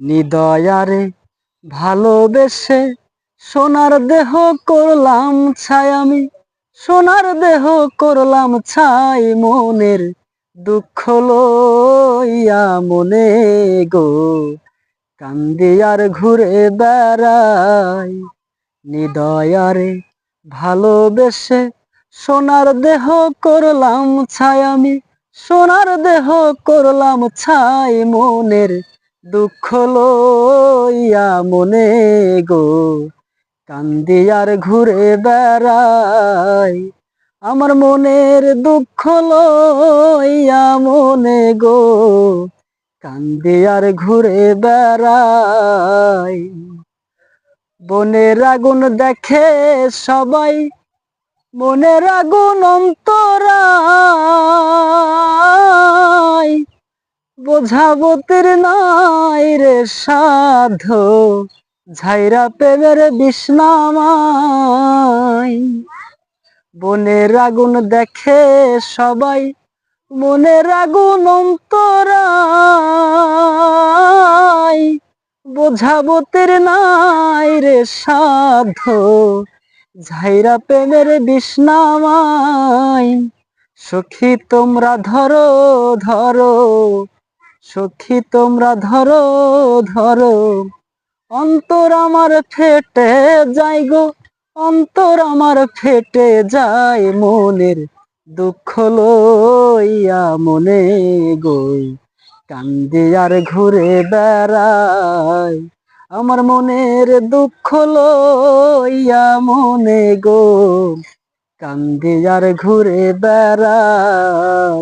নিদয়ারে ভালোবেসে সোনার দেহ করলাম ছাই আমি, সোনার দেহ করলাম ছাই মনের দুঃখ লইয়া মনে গো কান্দি আর ঘুরে বেড়াই। নিদয়ারে ভালোবেসে সোনার দেহ করলাম ছাই আমি, সোনার দেহ করলাম ছাই মনের দুঃখ লইয়া মনে গো কান্দি আর ঘুরে বেড়াই। আমার মনের দুঃখ লইয়া মনে গো কান্দি আর ঘুরে বেড়াই। বনের আগুন দেখে সবাই, মনের আগুন অন্তরায়, বোঝাবো তীর নাই রে সাধো ঝাইরা প্রেমের বিষ্ণামাই। বনের আগুন দেখে সবাই, মনের আগুন অন্তরায়, বোঝাবো তীর নাই রে সাধো ঝাইরা প্রেমের বিষ্ণামাই। সখী তোমরা ধরো ধরো, সখী তোমরা ধরো ধরো, অন্তর আমার ফেটে যায় গো, অন্তর আমার ফেটে যায় মনের দুঃখ লইয়া মনে গো কান্দি আর ঘুরে বেড়াই। আমার মনের দুঃখ লইয়া মনে গো কান্দি আর ঘুরে বেড়াই।